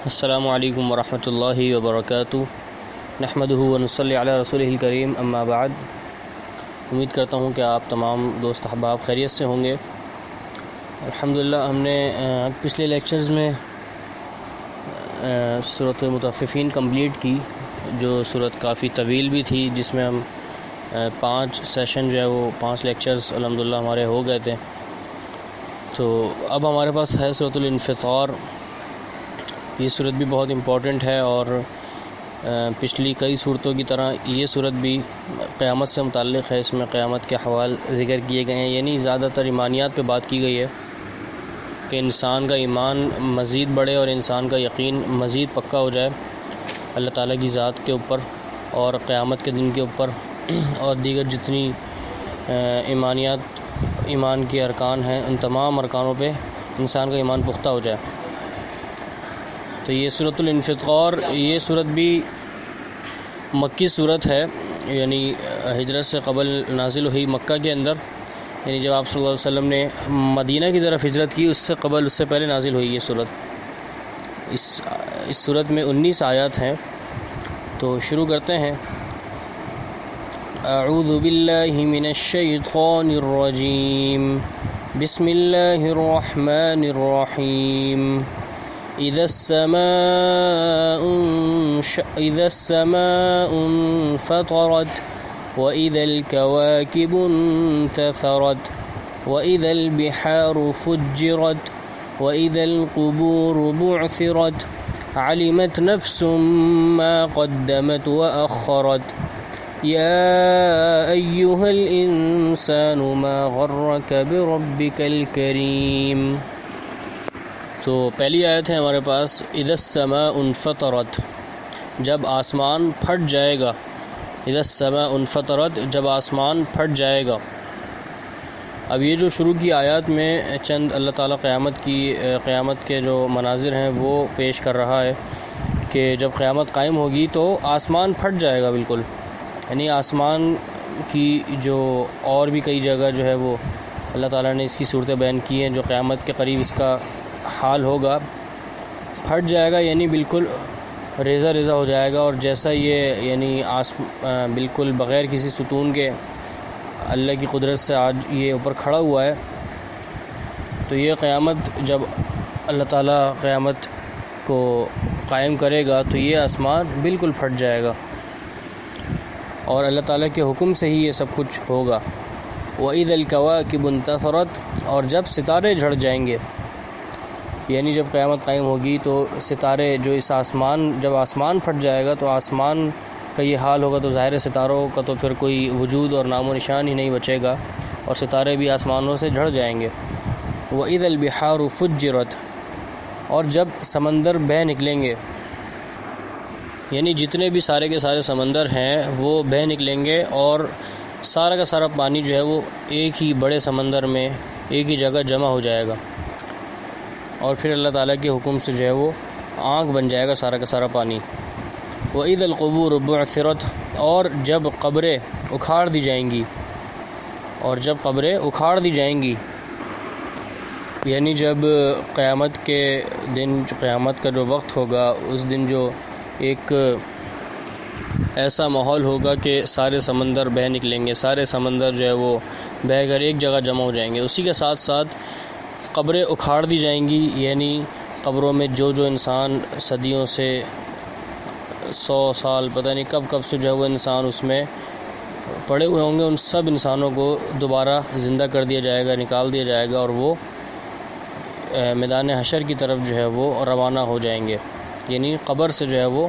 السلام علیکم ورحمۃ اللہ وبرکاتہ۔ نحمدہ ونصلی علی رسولہ الکریم، اما بعد۔ امید کرتا ہوں کہ آپ تمام دوست احباب خیریت سے ہوں گے۔ الحمدللہ ہم نے پچھلے لیکچرز میں سورۃ المطففین کمپلیٹ کی، جو سورت کافی طویل بھی تھی، جس میں ہم 5 سیشن جو ہے وہ 5 لیکچرز الحمدللہ ہمارے ہو گئے تھے۔ تو اب ہمارے پاس ہے سورۃ الانفطار۔ یہ صورت بھی بہت امپورٹنٹ ہے، اور پچھلی کئی صورتوں کی طرح یہ صورت بھی قیامت سے متعلق ہے۔ اس میں قیامت کے احوال ذکر کیے گئے ہیں، یعنی زیادہ تر ایمانیات پہ بات کی گئی ہے کہ انسان کا ایمان مزید بڑھے اور انسان کا یقین مزید پکا ہو جائے اللہ تعالیٰ کی ذات کے اوپر اور قیامت کے دن کے اوپر، اور دیگر جتنی ایمان کے ارکان ہیں ان تمام ارکانوں پہ انسان کا ایمان پختہ ہو جائے۔ تو یہ سورۃ الانفطار، یہ صورت بھی مکی صورت ہے، یعنی ہجرت سے قبل نازل ہوئی مکہ کے اندر، یعنی جب آپ صلی اللہ علیہ وسلم نے مدینہ کی طرف ہجرت کی اس سے قبل، اس سے پہلے نازل ہوئی یہ صورت۔ اس صورت میں 19 آیات ہیں۔ تو شروع کرتے ہیں۔ اعوذ باللہ من الشیطان الرجیم، بسم اللہ الرحمن الرحیم۔ إذا السماء انفطرت وإذا الكواكب انتثرت وإذا البحار فجرت وإذا القبور بعثرت علمت نفس ما قدمت وأخرت يا أيها الإنسان ما غرك بربك الكريم۔ تو پہلی آیت ہے ہمارے پاس، اذا السماء انفطرت، جب آسمان پھٹ جائے گا۔ اذا السماء انفطرت، جب آسمان پھٹ جائے گا۔ اب یہ جو شروع کی آیات میں چند اللہ تعالیٰ قیامت کے جو مناظر ہیں وہ پیش کر رہا ہے کہ جب قیامت قائم ہوگی تو آسمان پھٹ جائے گا بالکل، یعنی آسمان کی جو اور بھی کئی جگہ جو ہے وہ اللہ تعالیٰ نے اس کی صورتیں بیان کی ہیں، جو قیامت کے قریب اس کا حال ہوگا، پھٹ جائے گا، یعنی بالکل ریزہ ریزہ ہو جائے گا۔ اور جیسا یہ یعنی بالکل بغیر کسی ستون کے اللہ کی قدرت سے آج یہ اوپر کھڑا ہوا ہے، تو یہ قیامت جب اللہ تعالیٰ قیامت کو قائم کرے گا تو یہ آسمان بالکل پھٹ جائے گا، اور اللہ تعالیٰ کے حکم سے ہی یہ سب کچھ ہوگا۔ وَإِذَا الْكَوَاكِبُ انتَثَرَتْ، اور جب ستارے جھڑ جائیں گے، یعنی جب قیامت قائم ہوگی تو ستارے جو جب آسمان پھٹ جائے گا تو آسمان کا یہ حال ہوگا، تو ظاہر ستاروں کا تو پھر کوئی وجود اور نام و نشان ہی نہیں بچے گا، اور ستارے بھی آسمانوں سے جھڑ جائیں گے۔ وَإِذَا الْبِحَارُ فُجِّرَتْ، اور جب سمندر بہہ نکلیں گے، یعنی جتنے بھی سارے کے سارے سمندر ہیں وہ بہہ نکلیں گے، اور سارا کا سارا پانی جو ہے وہ ایک ہی بڑے سمندر میں ایک ہی جگہ جمع ہو جائے گا، اور پھر اللہ تعالیٰ کے حکم سے جو ہے وہ آنکھ بن جائے گا سارا کا سارا پانی۔ وَإِذَا الْقُبُورُ بُعْثِرَتْ، اور جب قبریں اکھاڑ دی جائیں گی، یعنی جب قیامت کے دن، قیامت کا جو وقت ہوگا، اس دن جو ایک ایسا ماحول ہوگا کہ سارے سمندر بہہ نکلیں گے، سارے سمندر جو ہے وہ بہہ کر ایک جگہ جمع ہو جائیں گے۔ اسی کے ساتھ ساتھ قبریں اکھاڑ دی جائیں گی، یعنی قبروں میں جو انسان صدیوں سے 100 سال پتہ نہیں کب سے جو ہے وہ انسان اس میں پڑے ہوئے ہوں گے، ان سب انسانوں کو دوبارہ زندہ کر دیا جائے گا، نکال دیا جائے گا، اور وہ میدان حشر کی طرف جو ہے وہ روانہ ہو جائیں گے، یعنی قبر سے جو ہے وہ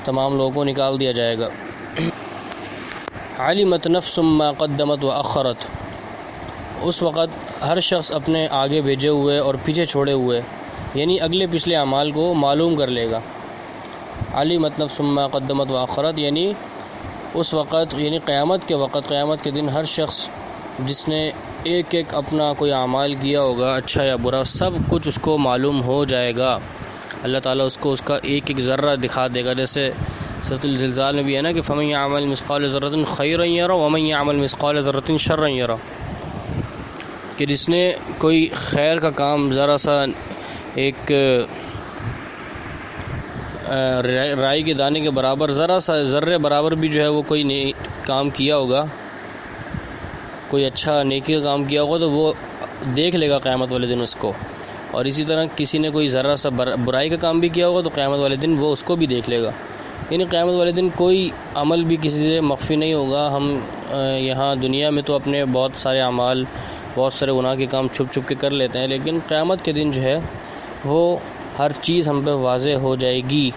تمام لوگوں کو نکال دیا جائے گا۔ علمت نفس ما قدمت واخرت، اس وقت ہر شخص اپنے آگے بھیجے ہوئے اور پیچھے چھوڑے ہوئے، یعنی اگلے پچھلے اعمال کو معلوم کر لے گا۔ علمت نفس ما قدمت واخرت، یعنی اس وقت، یعنی قیامت کے وقت، قیامت کے دن ہر شخص جس نے ایک اپنا کوئی اعمال کیا ہوگا، اچھا یا برا، سب کچھ اس کو معلوم ہو جائے گا۔ اللہ تعالیٰ اس کو اس کا ایک ذرہ دکھا دے گا، جیسے سورۃ الزلزال میں بھی ہے نا کہ فَمَن يَعْمَلْ مِثْقَالَ ذَرَّةٍ خَيْرًا يَرَهُ وَمَن يَعْمَلْ مِثْقَالَ ذَرَّةٍ شَرًّا يَرَهُ، کہ جس نے کوئی خیر کا کام ذرا سا ایک رائی کے دانے کے برابر ذرا سا ذرے برابر بھی جو ہے وہ کوئی کام کیا ہوگا، کوئی اچھا نیکی کا کام کیا ہوگا تو وہ دیکھ لے گا قیامت والے دن اس کو، اور اسی طرح کسی نے کوئی ذرا سا برائی کا کام بھی کیا ہوگا تو قیامت والے دن وہ اس کو بھی دیکھ لے گا۔ یعنی قیامت والے دن کوئی عمل بھی کسی سے مخفی نہیں ہوگا۔ ہم یہاں دنیا میں تو اپنے بہت سارے اعمال، بہت سارے گناہ کے کام چھپ چھپ کے کر لیتے ہیں، لیکن قیامت کے دن جو ہے وہ ہر چیز ہم پہ واضح ہو جائے گی۔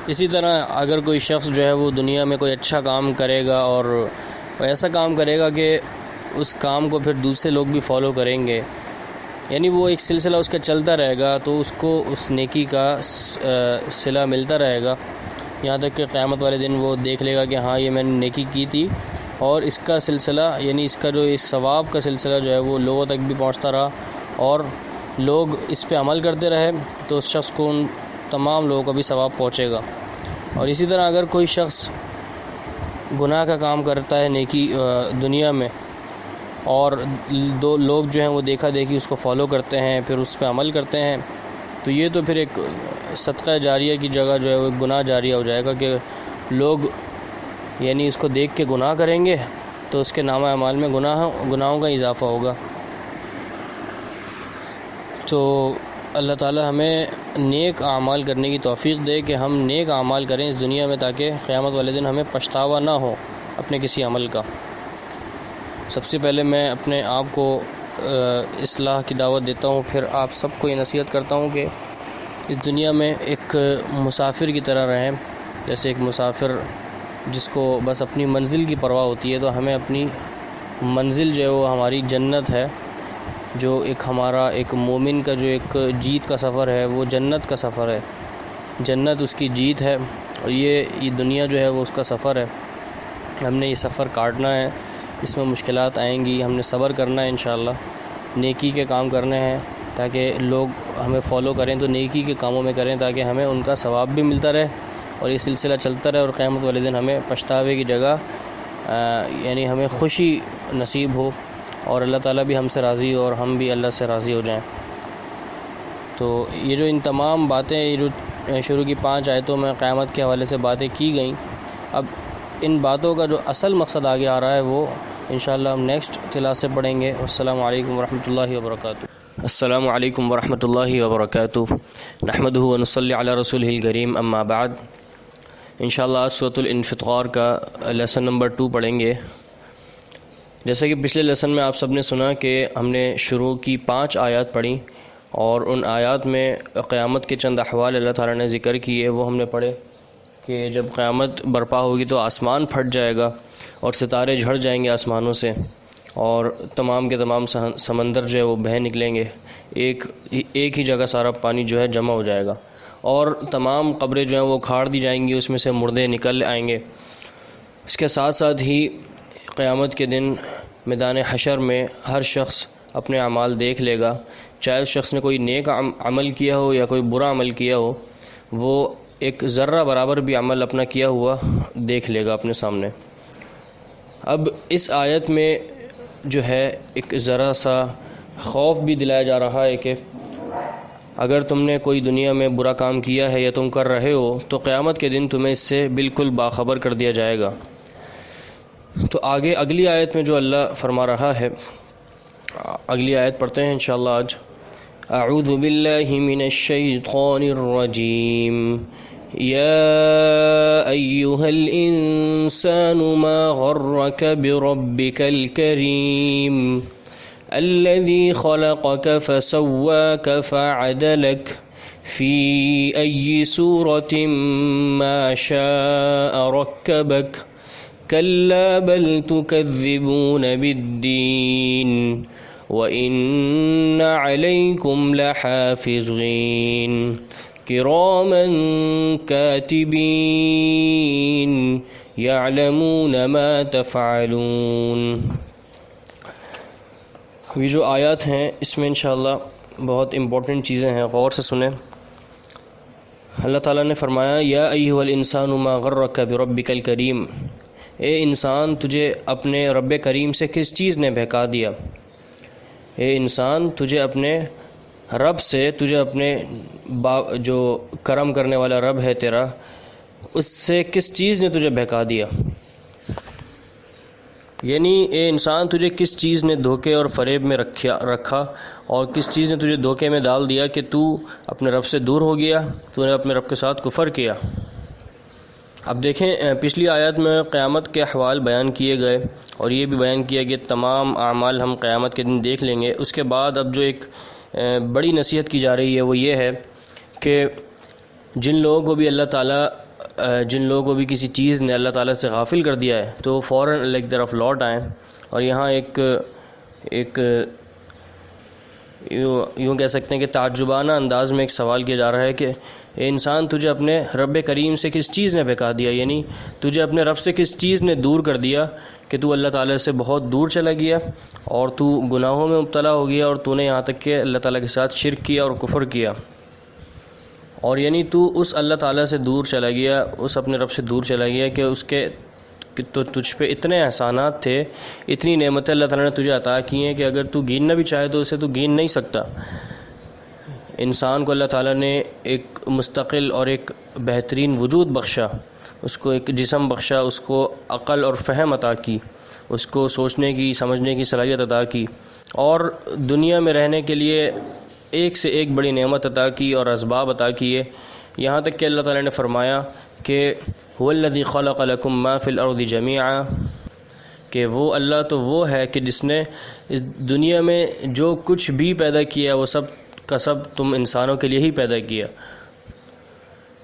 اسی طرح اگر کوئی شخص جو ہے وہ دنیا میں کوئی اچھا کام کرے گا اور ایسا کام کرے گا کہ اس کام کو پھر دوسرے لوگ بھی فالو کریں گے، یعنی وہ ایک سلسلہ اس کا چلتا رہے گا، تو اس کو اس نیکی کا صلہ ملتا رہے گا، یہاں تک کہ قیامت والے دن وہ دیکھ لے گا کہ ہاں یہ میں نے نیکی کی تھی، اور اس کا سلسلہ یعنی اس کا جو اس ثواب کا سلسلہ جو ہے وہ لوگوں تک بھی پہنچتا رہا اور لوگ اس پہ عمل کرتے رہے، تو اس شخص کو ان تمام لوگوں کا بھی ثواب پہنچے گا۔ اور اسی طرح اگر کوئی شخص گناہ کا کام کرتا ہے نیکی دنیا میں، اور دو لوگ جو ہیں وہ دیکھا دیکھی اس کو فالو کرتے ہیں، پھر اس پہ عمل کرتے ہیں، تو یہ تو پھر ایک صدقہ جاریہ کی جگہ جو ہے وہ گناہ جاریہ ہو جائے گا کہ لوگ یعنی اس کو دیکھ کے گناہ کریں گے تو اس کے نامہ اعمال میں گناہوں کا اضافہ ہوگا۔ تو اللہ تعالی ہمیں نیک اعمال کرنے کی توفیق دے کہ ہم نیک اعمال کریں اس دنیا میں، تاکہ قیامت والے دن ہمیں پچھتاوا نہ ہو اپنے کسی عمل کا۔ سب سے پہلے میں اپنے آپ کو اصلاح کی دعوت دیتا ہوں، پھر آپ سب کو یہ نصیحت کرتا ہوں کہ اس دنیا میں ایک مسافر کی طرح رہیں، جیسے ایک مسافر جس کو بس اپنی منزل کی پرواہ ہوتی ہے، تو ہمیں اپنی منزل جو ہے وہ ہماری جنت ہے، جو ایک ہمارا ایک مومن کا جو ایک جیت کا سفر ہے وہ جنت کا سفر ہے، جنت اس کی جیت ہے، اور یہ دنیا جو ہے وہ اس کا سفر ہے۔ ہم نے یہ سفر کاٹنا ہے، اس میں مشکلات آئیں گی، ہم نے صبر کرنا ہے انشاءاللہ، نیکی کے کام کرنے ہیں تاکہ لوگ ہمیں فالو کریں، تو نیکی کے کاموں میں کریں تاکہ ہمیں ان کا ثواب بھی ملتا رہے اور یہ سلسلہ چلتا رہے، اور قیامت والے دن ہمیں پچھتاوے کی جگہ یعنی ہمیں خوشی نصیب ہو، اور اللہ تعالیٰ بھی ہم سے راضی ہو اور ہم بھی اللہ سے راضی ہو جائیں۔ تو یہ جو ان تمام باتیں، یہ جو شروع کی 5 آیتوں میں قیامت کے حوالے سے باتیں کی گئیں، اب ان باتوں کا جو اصل مقصد آگے آ رہا ہے وہ انشاءاللہ ہم نیکسٹ کلاس سے پڑھیں گے۔ السلام علیکم ورحمۃ اللہ وبرکاتہ۔ السلام علیکم ورحمۃ اللہ وبرکاتہ۔ نحمدہ ونصلی علی رسولہ الکریم، اما بعد۔ انشاءاللہ آج سورۃ الانفطار کا لیسن نمبر 2 پڑھیں گے۔ جیسا کہ پچھلے لیسن میں آپ سب نے سنا کہ ہم نے شروع کی 5 آیات پڑھی، اور ان آیات میں قیامت کے چند احوال اللہ تعالیٰ نے ذکر کیے، وہ ہم نے پڑھے کہ جب قیامت برپا ہوگی تو آسمان پھٹ جائے گا اور ستارے جھڑ جائیں گے آسمانوں سے، اور تمام کے تمام سمندر جو ہے وہ بہہ نکلیں گے، ایک ہی جگہ سارا پانی جو ہے جمع ہو جائے گا، اور تمام قبریں جو ہیں وہ کھاڑ دی جائیں گی، اس میں سے مردے نکل آئیں گے۔ اس کے ساتھ ساتھ ہی قیامت کے دن میدان حشر میں ہر شخص اپنے اعمال دیکھ لے گا، چاہے اس شخص نے کوئی نیک عمل کیا ہو یا کوئی برا عمل کیا ہو، وہ ایک ذرہ برابر بھی عمل اپنا کیا ہوا دیکھ لے گا اپنے سامنے۔ اب اس آیت میں جو ہے ایک ذرا سا خوف بھی دلایا جا رہا ہے کہ اگر تم نے کوئی دنیا میں برا کام کیا ہے یا تم کر رہے ہو تو قیامت کے دن تمہیں اس سے بالکل باخبر کر دیا جائے گا۔ تو آگے اگلی آیت میں جو اللہ فرما رہا ہے، اگلی آیت پڑھتے ہیں انشاءاللہ آج۔ اعوذ باللہ من الشیطان الرجیم، یا ایہا الانسان ما غرک بربک الکریم الذی خلقک فسواک فعدلک فی ای صورت ما شاء رکبک کلا بل تکذبون بالدین وَإِنَّ عَلَيْكُمْ لَحَافِظِينَ كِرَامًا كَاتِبِينَ يَعْلَمُونَ مَا تَفْعَلُونَ۔ یہ جو آیات ہیں اس میں انشاءاللہ بہت امپورٹنٹ چیزیں ہیں، غور سے سنیں۔ اللہ تعالیٰ نے فرمایا، یا ایھا الانسان ما غرک بربک الکریم، اے انسان تجھے اپنے رب کریم سے کس چیز نے بہکا دیا؟ اے انسان تجھے اپنے رب سے، تجھے اپنے جو کرم کرنے والا رب ہے تیرا، اس سے کس چیز نے تجھے بہکا دیا؟ یعنی اے انسان، تجھے کس چیز نے دھوکے اور فریب میں رکھا اور کس چیز نے تجھے دھوکے میں ڈال دیا کہ تو اپنے رب سے دور ہو گیا، تو نے اپنے رب کے ساتھ کفر کیا۔ اب دیکھیں، پچھلی آیات میں قیامت کے احوال بیان کیے گئے اور یہ بھی بیان کیا کہ تمام اعمال ہم قیامت کے دن دیکھ لیں گے۔ اس کے بعد اب جو ایک بڑی نصیحت کی جا رہی ہے وہ یہ ہے کہ جن لوگوں کو بھی اللہ تعالیٰ کسی چیز نے اللہ تعالیٰ سے غافل کر دیا ہے تو فوراً اللہ کی طرف لوٹ آئیں۔ اور یہاں ایک یوں کہہ سکتے ہیں کہ تعجبانہ انداز میں ایک سوال کیا جا رہا ہے کہ اے انسان، تجھے اپنے رب کریم سے کس چیز نے بہکا دیا؟ یعنی تجھے اپنے رب سے کس چیز نے دور کر دیا کہ تو اللہ تعالیٰ سے بہت دور چلا گیا اور تو گناہوں میں مبتلا ہو گیا، اور تو نے یہاں تک کہ اللہ تعالیٰ کے ساتھ شرک کیا اور کفر کیا، اور یعنی تو اس اللہ تعالیٰ سے دور چلا گیا، اس اپنے رب سے دور چلا گیا کہ تو تجھ پہ اتنے احسانات تھے، اتنی نعمتیں اللہ تعالیٰ نے تجھے عطا کی ہیں کہ اگر تو گننا بھی چاہے تو اسے تو گن نہیں سکتا۔ انسان کو اللہ تعالیٰ نے ایک مستقل اور ایک بہترین وجود بخشا، اس کو ایک جسم بخشا، اس کو عقل اور فہم عطا کی، اس کو سوچنے کی سمجھنے کی صلاحیت عطا کی، اور دنیا میں رہنے کے لیے ایک سے ایک بڑی نعمت عطا کی اور اسباب عطا کیے، یہاں تک کہ اللہ تعالیٰ نے فرمایا کہ هو الذی خلق لکم ما فی الارض جمیعا، کہ وہ اللہ تو وہ ہے کہ جس نے اس دنیا میں جو کچھ بھی پیدا کیا وہ سب کا سب تم انسانوں کے لیے ہی پیدا کیا۔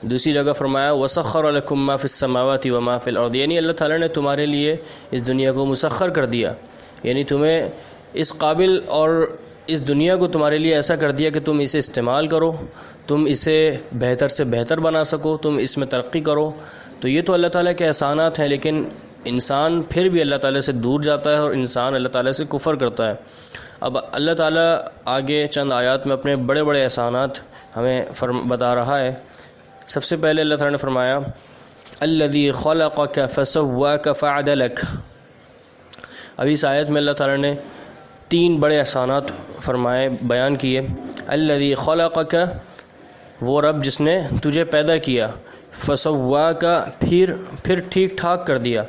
دوسری جگہ فرمایا وسخر لکم ما فی السماوات وما فی الارض، یعنی اللہ تعالیٰ نے تمہارے لیے اس دنیا کو مسخر کر دیا، یعنی تمہیں اس قابل اور اس دنیا کو تمہارے لیے ایسا کر دیا کہ تم اسے استعمال کرو، تم اسے بہتر سے بہتر بنا سکو، تم اس میں ترقی کرو۔ تو یہ تو اللہ تعالیٰ کے احسانات ہیں، لیکن انسان پھر بھی اللہ تعالیٰ سے دور جاتا ہے اور انسان اللہ تعالیٰ سے کفر کرتا ہے۔ اب اللہ تعالیٰ آگے چند آیات میں اپنے بڑے بڑے احسانات ہمیں بتا رہا ہے۔ سب سے پہلے اللہ تعالیٰ نے فرمایا الذی خلقک فسواک فعدلک۔ اب اس آیت میں اللہ تعالیٰ نے تین بڑے احسانات فرمائے، بیان کیے۔ الذی خلقک، وہ رب جس نے تجھے پیدا کیا، فسواک، پھر ٹھیک ٹھاک کر دیا،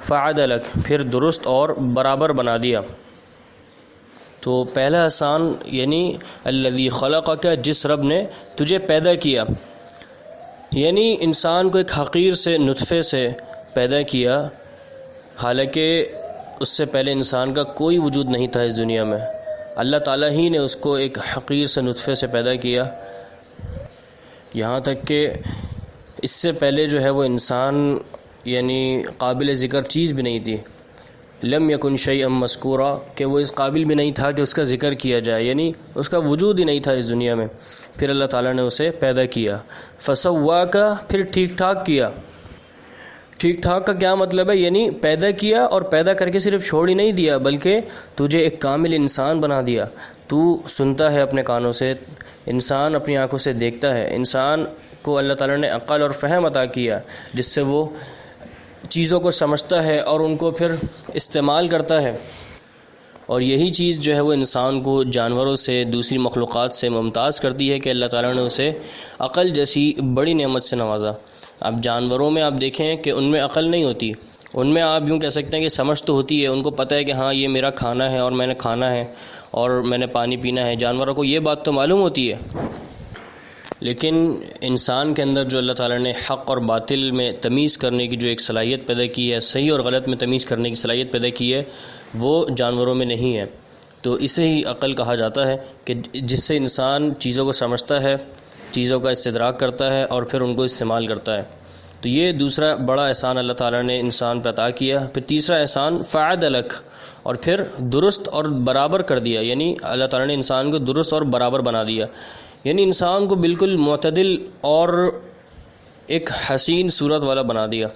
فعدلک، پھر درست اور برابر بنا دیا۔ تو پہلا احسان یعنی الذی خلقک، جس رب نے تجھے پیدا کیا، یعنی انسان کو ایک حقیر سے نطفے سے پیدا کیا، حالانکہ اس سے پہلے انسان کا کوئی وجود نہیں تھا اس دنیا میں، اللہ تعالیٰ ہی نے اس کو ایک حقیر سے نطفے سے پیدا کیا۔ یہاں تک کہ اس سے پہلے جو ہے وہ انسان یعنی قابل ذکر چیز بھی نہیں تھی، لم یکن شیئا مذکورا، کہ وہ اس قابل بھی نہیں تھا کہ اس کا ذکر کیا جائے، یعنی اس کا وجود ہی نہیں تھا اس دنیا میں، پھر اللہ تعالیٰ نے اسے پیدا کیا۔ فسواک، پھر ٹھیک ٹھاک کیا۔ ٹھیک ٹھاک کا کیا مطلب ہے؟ یعنی پیدا کیا اور پیدا کر کے صرف چھوڑ ہی نہیں دیا، بلکہ تجھے ایک کامل انسان بنا دیا۔ تو سنتا ہے اپنے کانوں سے، انسان اپنی آنکھوں سے دیکھتا ہے، انسان کو اللہ تعالیٰ نے عقل اور فہم عطا کیا جس سے وہ چیزوں کو سمجھتا ہے اور ان کو پھر استعمال کرتا ہے، اور یہی چیز جو ہے وہ انسان کو جانوروں سے، دوسری مخلوقات سے ممتاز کرتی ہے کہ اللہ تعالیٰ نے اسے عقل جیسی بڑی نعمت سے نوازا۔ اب جانوروں میں آپ دیکھیں کہ ان میں عقل نہیں ہوتی، ان میں آپ یوں کہہ سکتے ہیں کہ سمجھ تو ہوتی ہے، ان کو پتہ ہے کہ ہاں یہ میرا کھانا ہے اور میں نے کھانا ہے اور میں نے پانی پینا ہے، جانوروں کو یہ بات تو معلوم ہوتی ہے۔ لیکن انسان کے اندر جو اللہ تعالیٰ نے حق اور باطل میں تمیز کرنے کی جو ایک صلاحیت پیدا کی ہے، صحیح اور غلط میں تمیز کرنے کی صلاحیت پیدا کی ہے، وہ جانوروں میں نہیں ہے۔ تو اسے ہی عقل کہا جاتا ہے کہ جس سے انسان چیزوں کو سمجھتا ہے، چیزوں کا استدراک کرتا ہے اور پھر ان کو استعمال کرتا ہے۔ تو یہ دوسرا بڑا احسان اللہ تعالیٰ نے انسان پہ عطا کیا۔ پھر تیسرا احسان فعدلک، اور پھر درست اور برابر کر دیا، یعنی اللہ تعالیٰ نے انسان کو درست اور برابر بنا دیا، یعنی انسان کو بالکل معتدل اور ایک حسین صورت والا بنا دیا۔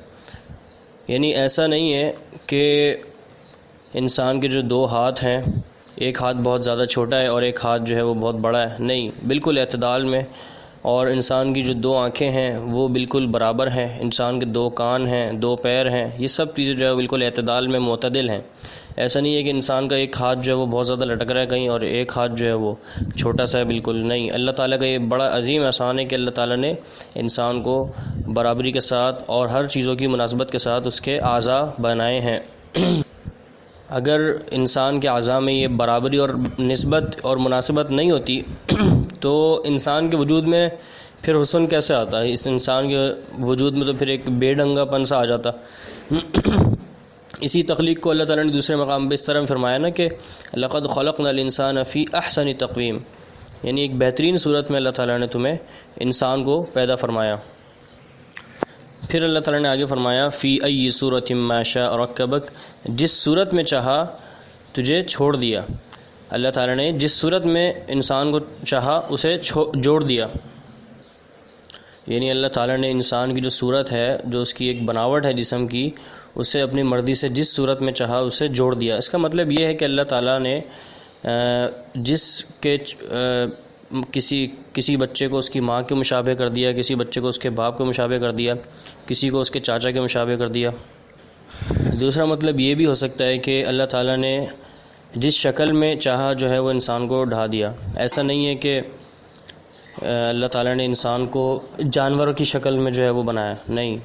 یعنی ایسا نہیں ہے کہ انسان کے جو دو ہاتھ ہیں، ایک ہاتھ بہت زیادہ چھوٹا ہے اور ایک ہاتھ جو ہے وہ بہت بڑا ہے، نہیں، بالکل اعتدال میں۔ اور انسان کی جو دو آنکھیں ہیں وہ بالکل برابر ہیں، انسان کے دو کان ہیں، دو پیر ہیں، یہ سب چیزیں جو ہے بالکل اعتدال میں معتدل ہیں۔ ایسا نہیں ہے کہ انسان کا ایک ہاتھ جو ہے وہ بہت زیادہ لٹک رہا ہے کہیں اور ایک ہاتھ جو ہے وہ چھوٹا سا ہے بالکل نہیں. اللہ تعالیٰ کا یہ بڑا عظیم احسان ہے کہ اللہ تعالیٰ نے انسان کو برابری کے ساتھ اور ہر چیزوں کی مناسبت کے ساتھ اس کے اعضاء بنائے ہیں. اگر انسان کے اعضاء میں یہ برابری اور نسبت اور مناسبت نہیں ہوتی تو انسان کے وجود میں پھر حسن کیسے آتا ہے؟ اس انسان کے وجود میں تو پھر ایک بے ڈنگا پن سا آ جاتا. اسی تخلیق کو اللہ تعالیٰ نے دوسرے مقام پہ اس طرح فرمایا نا کہ لقد خلقنا الانسان فی احسن تقویم، یعنی ایک بہترین صورت میں اللہ تعالیٰ نے تمہیں انسان کو پیدا فرمایا. پھر اللہ تعالیٰ نے آگے فرمایا فی ای صورت ما شاء رکبک، جس صورت میں چاہا تجھے چھوڑ دیا. اللہ تعالیٰ نے جس صورت میں انسان کو چاہا اسے جوڑ دیا. یعنی اللہ تعالیٰ نے انسان کی جو صورت ہے، جو اس کی ایک بناوٹ ہے جسم کی، اسے اپنی مرضی سے جس صورت میں چاہا اسے جوڑ دیا. اس کا مطلب یہ ہے کہ اللہ تعالیٰ نے جس کے کسی بچے کو اس کی ماں کے مشابہ کر دیا، کسی بچے کو اس کے باپ کے مشابہ کر دیا، کسی کو اس کے چاچا کے مشابہ کر دیا. دوسرا مطلب یہ بھی ہو سکتا ہے کہ اللہ تعالیٰ نے جس شکل میں چاہا جو ہے وہ انسان کو ڈھا دیا. ایسا نہیں ہے کہ اللہ تعالیٰ نے انسان کو جانوروں کی شکل میں جو ہے وہ بنایا، نہیں.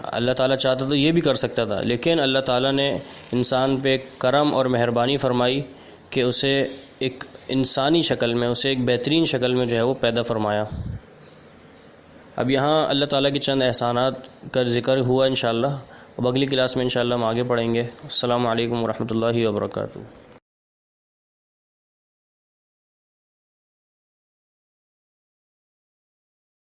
اللہ تعالیٰ چاہتا تو یہ بھی کر سکتا تھا، لیکن اللہ تعالیٰ نے انسان پہ کرم اور مہربانی فرمائی کہ اسے ایک انسانی شکل میں، اسے ایک بہترین شکل میں جو ہے وہ پیدا فرمایا. اب یہاں اللہ تعالیٰ کے چند احسانات کا ذکر ہوا انشاءاللہ. اب اگلی کلاس میں انشاءاللہ ہم آگے پڑھیں گے. السلام علیکم ورحمۃ اللہ وبرکاتہ.